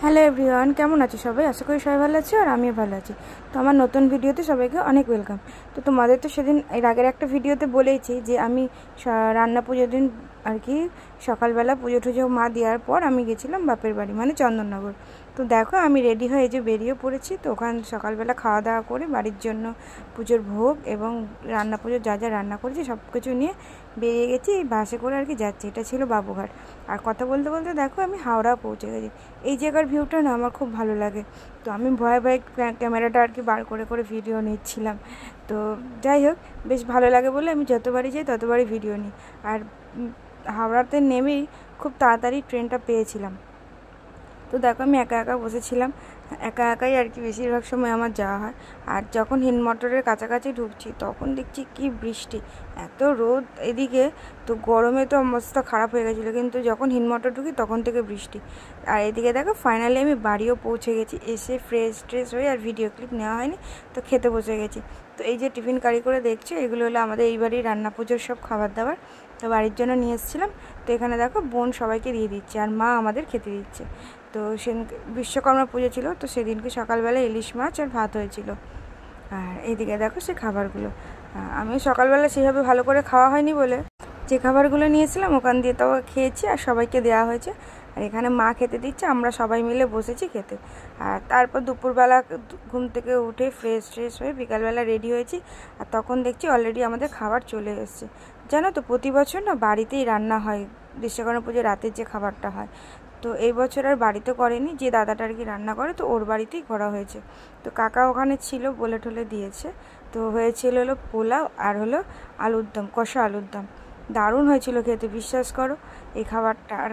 Hello everyone, কেমন আছো সবাই? আশা করি সবাই ভালো আছো আর আমিও ভালো আছি। তো আমার নতুন ভিডিওতে সবাইকে অনেক ওয়েলকাম। তো তোমাদের তো সেদিন এর আগের একটা ভিডিওতে বলেইছি যে আমি রান্না পুজোর দিন আর কি সকালবেলা পুজো টুজো মা দেওয়ার পর আমি গেছিলাম বাপের বাড়ি, মানে চন্দননগর। তো দেখো আমি রেডি হয়ে যে বেরিয়ে পড়েছি। তো ওখানে সকালবেলা খাওয়া দাওয়া করে বাড়ির জন্য পুজোর ভোগ এবং রান্না পুজোর যা যা রান্না করেছি সব কিছু নিয়ে বেরিয়ে গেছি। এই বাসে করে আর কি যাচ্ছি, এটা ছিল বাবুঘাট। আর কথা বলতে বলতে দেখো আমি হাওড়া পৌঁছে গেছি। এই জায়গার ভিউটা না আমার খুব ভালো লাগে। তো আমি ভয়ে ভয়ে ক্যামেরাটা আর কি বার করে করে ভিডিও নিচ্ছিলাম। তো যাই হোক, বেশ ভালো লাগে বলে আমি যতবারই যাই ততবারই ভিডিও নিই। আর হাওড়াতে নেমেই খুব তাড়াতাড়ি ট্রেনটা পেয়েছিলাম। তো দেখো আমি একা একা বসেছিলাম, একা একাই আর কি বেশিরভাগ সময় আমার যাওয়া হয়। আর যখন হিন্দমটরের কাছাকাছি ঢুকছি তখন দেখছি কি বৃষ্টি, এত রোদ এদিকে। তো গরমে তো অবস্থা খারাপ হয়ে গেছিলো, কিন্তু যখন হিন্দমটর ঢুকি তখন থেকে বৃষ্টি। আর এদিকে দেখো ফাইনালি আমি বাড়িও পৌঁছে গেছি। এসে ফ্রেশ ট্রেশ হয়ে আর ভিডিও ক্লিপ নেওয়া হয়নি, তো খেতে বসে গেছি। তো এই যে টিফিন কারি করে দেখছো, এগুলো হলো আমাদের এই বাড়ির রান্না পুজোর সব খাবার দাবার। তো বাড়ির জন্য নিয়ে এসেছিলাম। তো এখানে দেখো বোন সবাইকে দিয়ে দিচ্ছে আর মা আমাদের খেতে দিচ্ছে। তো সেদিনকে বিশ্বকর্মা পুজো ছিল, তো সেদিনকে সকালবেলা ইলিশ মাছ আর ভাত হয়েছিল। আর এইদিকে দেখো সে খাবারগুলো আমি সকালবেলা সেভাবে ভালো করে খাওয়া হয়নি বলে যে খাবারগুলো নিয়েছিলাম ওখান দিয়ে তাও খেয়েছি আর সবাইকে দেওয়া হয়েছে। আর এখানে মা খেতে দিচ্ছে, আমরা সবাই মিলে বসেছি খেতে। আর তারপর দুপুরবেলা ঘুম থেকে উঠে ফ্রেশ ট্রেশ হয়ে বিকালবেলা রেডি হয়েছি। আর তখন দেখছি অলরেডি আমাদের খাবার চলে এসছে। জানো তো প্রতি বছর না বাড়িতেই রান্না হয় বিশ্বকর্মা পুজোর রাতের যে খাবারটা হয়। তো এই বছর আর বাড়িতে করেনি, যে দাদাটা আর কি রান্না করে তো ওর বাড়িতেই করা হয়েছে। তো কাকা ওখানে ছিল, বলে ঠলে দিয়েছে। তো হয়েছিল হলো পোলাও আর হলো আলুর দম, কষা আলুর দম। দারুণ হয়েছিল খেতে, বিশ্বাস করো। এই খাবারটা আর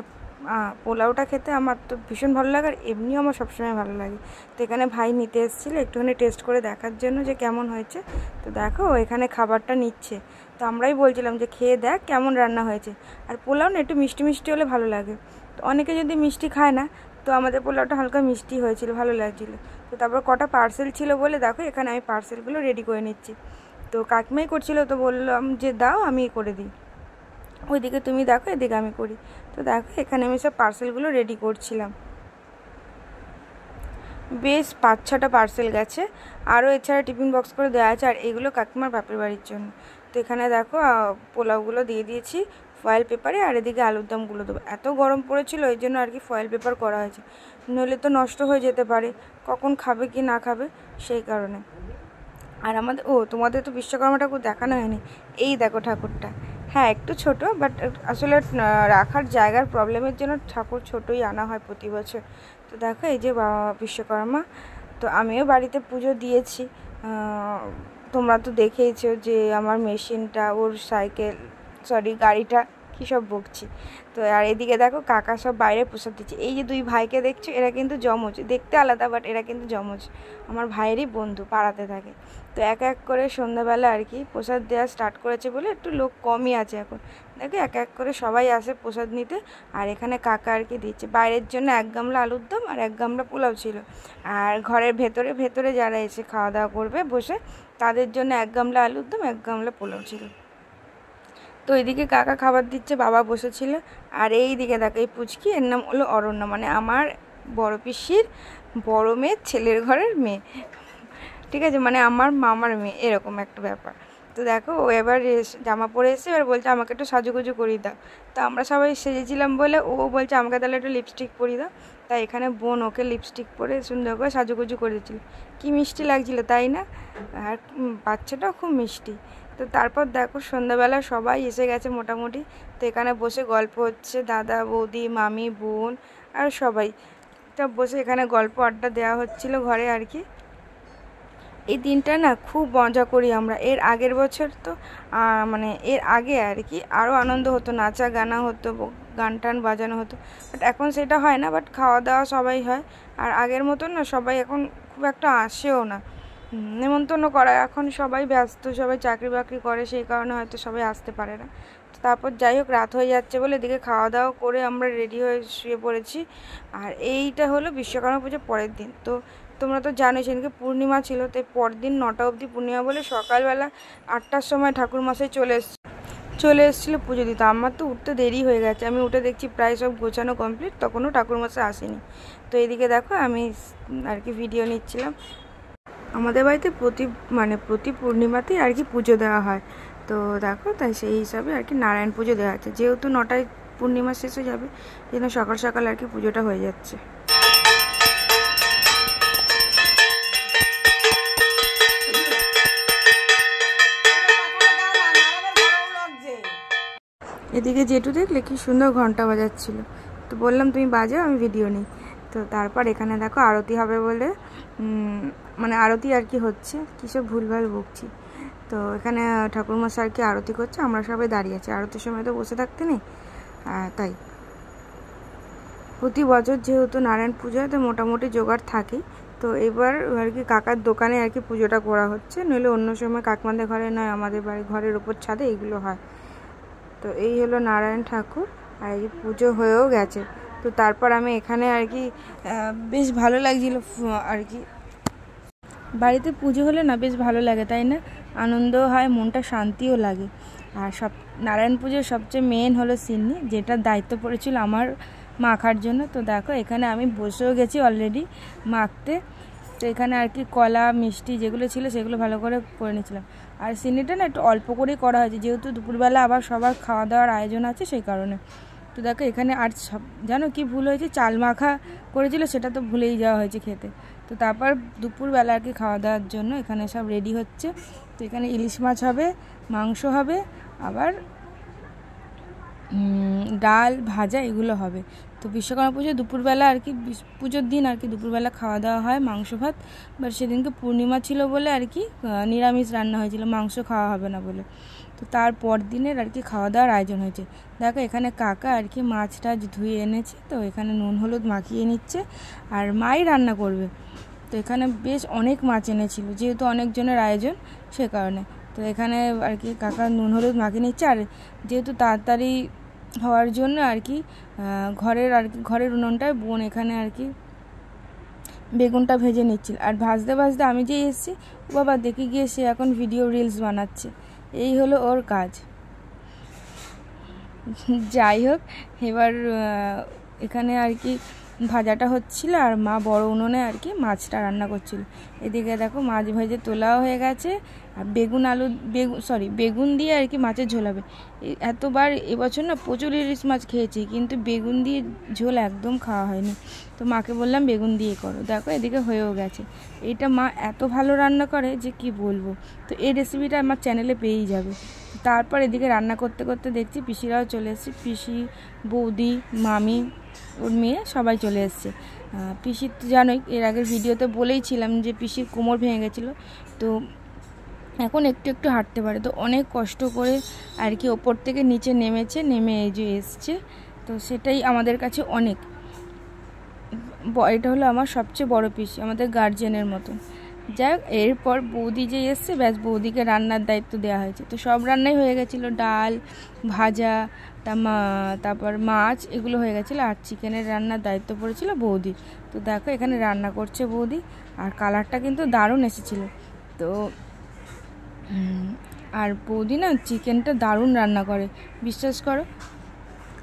পোলাওটা খেতে আমার তো ভীষণ ভালো লাগে, আর এমনিও আমার সবসময় ভালো লাগে। তো এখানে ভাই নিতে এসেছিলো একটুখানি টেস্ট করে দেখার জন্য যে কেমন হয়েছে। তো দেখো এখানে খাবারটা নিচ্ছে। তো আমরাই বলছিলাম যে খেয়ে দেখ কেমন রান্না হয়েছে। আর পোলাও না একটু মিষ্টি মিষ্টি হলে ভালো লাগে। তো অনেকে যদি মিষ্টি খায় না, তো আমাদের পোলাওটা হালকা মিষ্টি হয়েছিল, ভালো লাগছিলো। তো তারপর কটা পার্সেল ছিল বলে দেখো এখানে আমি পার্সেলগুলো রেডি করে নিচ্ছি। তো কাকিমাই করছিল, তো বললাম যে দাও আমি করে দিই, ওইদিকে তুমি দেখো এদিকে আমি করি। তো দেখো এখানে আমি সব পার্সেলগুলো রেডি করছিলাম। বেশ 5-6টা পার্সেল গেছে, আরও এছাড়া টিফিন বক্স করে দেওয়া আছে। আর এগুলো কাকিমার বাপের বাড়ির জন্য। তো এখানে দেখো পোলাওগুলো দিয়ে দিয়েছি ফয়েল পেপারে, আর এদিকে আলুর দমগুলো দেবো। এত গরম পড়েছিল ওই জন্য আর কি ফয়েল পেপার করা হয়েছে, নইলে তো নষ্ট হয়ে যেতে পারে, কখন খাবে কি না খাবে সেই কারণে। আর আমাদের তোমাদের তো বিশ্বকর্মা ঠাকুর দেখানো হয়নি। এই দেখো ঠাকুরটা, হ্যাঁ একটু ছোট, বাট আসলে রাখার জায়গার প্রবলেমের জন্য ঠাকুর ছোটই আনা হয় প্রতি বছর। তো দেখো এই যে বিশ্বকর্মা। তো আমিও বাড়িতে পুজো দিয়েছি। তোমরা তো দেখেইছো যে আমার মেশিনটা, ওর সাইকেল গাড়িটা কী সব বকছি। তো আর এদিকে দেখো কাকা সব বাইরে প্রসাদ দিচ্ছে। এই যে দুই ভাইকে দেখছো, এরা কিন্তু যমজ, দেখতে আলাদা বাট এরা কিন্তু যমজ, আমার ভাইয়েরই বন্ধু, পাড়াতে থাকে। তো এক এক করে সন্ধ্যাবেলা আর কি প্রসাদ দেওয়া স্টার্ট করেছে বলে একটু লোক কমই আছে এখন। দেখো এক এক করে সবাই আসে প্রসাদ নিতে। আর এখানে কাকা আর কি দিচ্ছে। বাইরের জন্য 1 গামলা আলুর দম আর 1 গামলা পোলাও ছিল। আর ঘরের ভেতরে যারা এসে খাওয়া দাওয়া করবে বসে, তাদের জন্য 1 গামলা আলুর দম 1 গামলা পোলাও ছিল। তো এইদিকে কাকা খাবার দিচ্ছে, বাবা বসেছিল। আর এই দিকে দেখো এই পুচকি, এর নাম হলো অরণ্য, মানে আমার বড় পিসির বড় মেয়ের ছেলের ঘরের মেয়ে, ঠিক আছে, মানে আমার মামার মেয়ে, এরকম একটা ব্যাপার। তো দেখো ও এবার জামা পরে এসে এবার বলছে আমাকে একটু সাজুগুজু করিয়ে দাও। তো আমরা সবাই সেজেছিলাম বলে ও বলছে আমাকে তাহলে একটু লিপস্টিক পরিয়ে দাও। তাই এখানে বোন ওকে লিপস্টিক পরে সুন্দর করে সাজুগুজু করে দিচ্ছিল। কী মিষ্টি লাগছিল তাই না? আর বাচ্চাটাও খুব মিষ্টি। তো তারপর দেখো সন্ধ্যাবেলা সবাই এসে গেছে মোটামুটি। তো এখানে বসে গল্প হচ্ছে, দাদা বৌদি মামি বোন আর সবাই সব বসে এখানে গল্প আড্ডা দেওয়া হচ্ছিল ঘরে আর কি। এই দিনটা না খুব মজা করি আমরা। এর আগের বছর তো মানে এর আগে আর কি আরও আনন্দ হতো, নাচা গানা হতো, গান টান বাজানো হতো। বাট এখন সেটা হয় না, বাট খাওয়া দাওয়া সবাই হয়। আর আগের মতন না সবাই এখন খুব একটা আসেও না নেমন্তন্ন করা, এখন সবাই ব্যস্ত, সবাই চাকরি বাকরি করে, সেই কারণে হয়তো সবাই আসতে পারে না। তারপর যাই হোক রাত হয়ে যাচ্ছে বলে এদিকে খাওয়া দাওয়া করে আমরা রেডি হয়ে শুয়ে পড়েছি। আর এইটা হলো বিশ্বকর্মা পুজোর পরের দিন। তো তোমরা তো জানো সেদিনকে পূর্ণিমা ছিল, তাই পরদিন 9টা অবধি পূর্ণিমা বলে সকালবেলা 8টার সময় ঠাকুরমশাই চলে এসেছিলো পুজো দিতে। আমার তো উঠতে দেরি হয়ে গেছে, আমি উঠে দেখছি প্রায় সব গোছানো কমপ্লিট, তখনও ঠাকুরমশাই আসেনি। তো এদিকে দেখো আমি আর কি ভিডিও নিচ্ছিলাম। আমাদের বাড়িতে প্রতি পূর্ণিমাতেই আর কি পুজো দেওয়া হয়। তো দেখো তাই সেই হিসাবে আর কি নারায়ণ পুজো দেওয়া আছে, যেহেতু 9টায় পূর্ণিমা শেষ হয়ে যাবে, এই জন্য সকাল সকাল আর কি পুজোটা হয়ে যাচ্ছে। এদিকে জেঠু দেখলে কি সুন্দর ঘন্টা বাজাচ্ছিল, তো বললাম তুমি বাজাও, আমি ভিডিও নিই। তো তারপর এখানে দেখো আরতি হবে বলে মানে আরতি আর কি হচ্ছে, কী সব ভুলভাল বকছি। তো এখানে ঠাকুরমশাই আর কি আরতি করছে, আমরা সবাই দাঁড়িয়ে আছি, আরতির সময় তো বসে থাকতে নেই। তাই প্রতি বছর যেহেতু নারায়ণ পূজা, তো মোটামুটি জোগাড় থাকেই। তো এবার আর কি কাকার দোকানে আর কি পুজোটা করা হচ্ছে, নইলে অন্য সময় কাকমাদের ঘরে নয়, আমাদের বাড়ি ঘরের ওপর ছাদে এইগুলো হয়। তো এই হলো নারায়ণ ঠাকুর, আর এই পুজো হয়েও গেছে। তো তারপর আমি এখানে আর কি বেশ ভালো লাগছিল আর কি, বাড়িতে পুজো হলে না বেশ ভালো লাগে, তাই না? আনন্দও হয়, মনটা শান্তিও লাগে। আর নারায়ণ পুজোর সবচেয়ে মেন হলো সিন্নি, যেটার দায়িত্ব পড়েছিল আমার মাখার জন্য। তো দেখো এখানে আমি বসেও গেছি অলরেডি মাখতে। তো এখানে আর কি কলা মিষ্টি যেগুলো ছিল সেগুলো ভালো করে নিয়েছিলাম। আর সিন্নিটা না একটু অল্প করেই করা হয়েছে, যেহেতু দুপুরবেলা আবার সবার খাওয়া দাওয়ার আয়োজন আছে সেই কারণে। তো দেখো এখানে আর সব জানো কি ভুল হয়েছে, চাল মাখা করেছিল, সেটা তো ভুলেই যাওয়া হয়েছে খেতে। তো তারপর দুপুরবেলা আর কি খাওয়া দাওয়ার জন্য এখানে সব রেডি হচ্ছে। তো এখানে ইলিশ মাছ হবে, মাংস হবে, আবার ডাল ভাজা এগুলো হবে। তো বিশ্বকর্মা পুজো দুপুরবেলা আর কি, পুজোর দিন আর কি দুপুরবেলা খাওয়া দাওয়া হয় মাংস ভাত। বাট সেদিনকে পূর্ণিমা ছিল বলে আর কি নিরামিষ রান্না হয়েছিল, মাংস খাওয়া হবে না বলে। তো তারপর দিনের আর কি খাওয়া দাওয়ার আয়োজন হয়েছে। দেখো এখানে কাকা আর কি মাছ টাছ ধুয়ে এনেছে, তো এখানে নুন হলুদ মাখিয়ে নিচ্ছে, আর মাই রান্না করবে। তো এখানে বেশ অনেক মাছ এনেছিল, যেহেতু অনেকজনের আয়োজন সে কারণে। তো এখানে আর কি কাকা নুন হলুদ মাখিয়ে নিচ্ছে, আর যেহেতু তাড়াতাড়ি হওয়ার জন্য আর কি ঘরের উনুনটায় বোন এখানে আর কি বেগুনটা ভেজে নিচ্ছিল। আর ভাজতে ভাজতে আমি যে এসেছি, ও বাবা দেখে গিয়ে সে এখন ভিডিও রিলস বানাচ্ছে, এই হলো ওর কাজ। যাই হোক, এবার এখানে আর কি ভাজাটা হচ্ছিল, আর মা বড় উনুনে আর কি মাছটা রান্না করছিল। এদিকে দেখো মাছ ভেজে তোলাও হয়ে গেছে, আর বেগুন দিয়ে আর কি মাছের ঝোল হবে। এতবার এবছর না প্রচুর ইলিশ মাছ খেয়েছি, কিন্তু বেগুন দিয়ে ঝোল একদম খাওয়া হয়নি। তো মাকে বললাম বেগুন দিয়ে করো, দেখো এদিকে হয়েও গেছে। এইটা মা এত ভালো রান্না করে যে কি বলবো। তো এই রেসিপিটা আমার চ্যানেলে পেয়েই যাবে। তারপর এদিকে রান্না করতে করতে দেখছি পিসিরাও চলে এসেছে, পিসি, বৌদি, মামি, ওর মেয়ে সবাই চলে এসছে। পিসির তো জানোই, এর আগের ভিডিওতে বলেইছিলাম যে পিসির কোমর ভেঙে গেছিলো, তো এখন একটু একটু হাঁটতে পারে। তো অনেক কষ্ট করে আর কি ওপর থেকে নিচে নেমে এই যে এসছে। তো সেটাই আমাদের কাছে অনেক, এটা হলো আমার সবচেয়ে বড় পিসি, আমাদের গার্জেনের মতন। যাই হোক, এরপর বৌদি যে এসছে, ব্যাস বৌদিকে রান্নার দায়িত্ব দেওয়া হয়েছে। তো সব রান্নাই হয়ে গেছিলো, ডাল ভাজা তারপর মাছ এগুলো হয়ে গেছিলো, আর চিকেনের রান্নার দায়িত্ব পড়েছিল বৌদি। তো দেখো এখানে রান্না করছে বৌদি, আর কালারটা কিন্তু দারুণ এসেছিলো। তো আর বৌদি না চিকেনটা দারুণ রান্না করে, বিশ্বাস করো,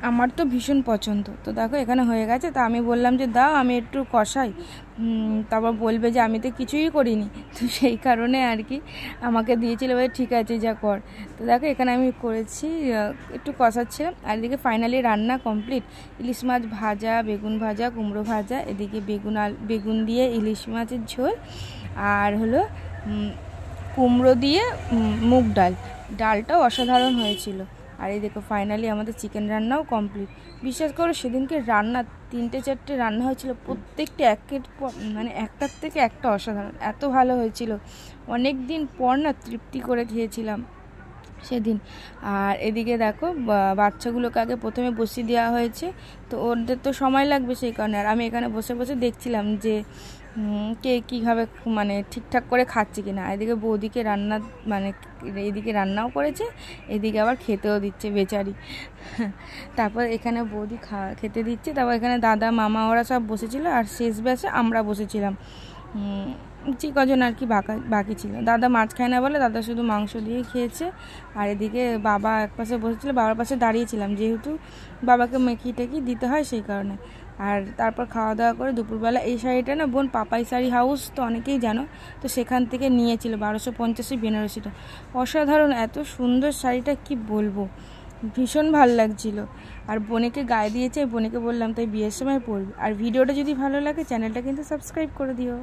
আমার তো ভীষণ পছন্দ। তো দেখো এখানে হয়ে গেছে, তো আমি বললাম যে দাও আমি একটু কষাই, তারপর বলবে যে আমি তো কিছুই করিনি। তো সেই কারণে আর কি আমাকে দিয়েছিল, বলে ঠিক আছে যা কর। তো দেখো এখানে আমি করেছি, একটু কষাচ্ছিলাম। আর এদিকে ফাইনালি রান্না কমপ্লিট, ইলিশ মাছ ভাজা, বেগুন ভাজা, কুমড়ো ভাজা, এদিকে বেগুন দিয়ে ইলিশ মাছের ঝোল, আর হলো কুমড়ো দিয়ে মুগ ডালটাও অসাধারণ হয়েছিল। আর এই দেখো ফাইনালি আমাদের চিকেন রান্নাও কমপ্লিট। বিশ্বাস করো সেদিনকে রান্না 3-4টে রান্না হয়েছিল, প্রত্যেকটা একটার থেকে একটা অসাধারণ, এত ভালো হয়েছিল। অনেক দিন পর না তৃপ্তি করে খেয়েছিলাম সেদিন। আর এদিকে দেখো বাচ্চাগুলোকে আগে প্রথমে বসিয়ে দেওয়া হয়েছে, তো ওদের তো সময় লাগবে সেই কারণে। আর আমি এখানে বসে বসে দেখছিলাম যে কে কীভাবে ঠিকঠাক করে খাচ্ছে কিনা। এদিকে বৌদিকে এদিকে রান্নাও করেছে, এদিকে আবার খেতেও দিচ্ছে বেচারি। তারপর এখানে বৌদি খেতে দিচ্ছে, তারপর এখানে দাদা মামা ওরা সব বসেছিল, আর শেষ ব্যাচে আমরা বসেছিলাম। যে কজন আর কি বাকি ছিল। দাদা মাছ খায় না বলে দাদা শুধু মাংস দিয়ে খেয়েছে। আর এদিকে বাবা এক পাশে বসেছিল, বাবার পাশে দাঁড়িয়েছিলাম, যেহেতু বাবাকে মেকি টেকি দিতে হয় সেই কারণে। আর তারপর খাওয়া দাওয়া করে দুপুরবেলা এই শাড়িটা না বোন পাপাই শাড়ি হাউস তো অনেকেই জানো, তো সেখান থেকে নিয়েছিল 1250 বেনারসিটা। অসাধারণ, এত সুন্দর শাড়িটা কি বলবো, ভীষণ ভালো লাগছিল। আর বোনেকে গায়ে দিয়েছে, বোনেকে বললাম তাই বিয়ের সময় পরবি। আর ভিডিওটা যদি ভালো লাগে চ্যানেলটা কিন্তু সাবস্ক্রাইব করে দিও।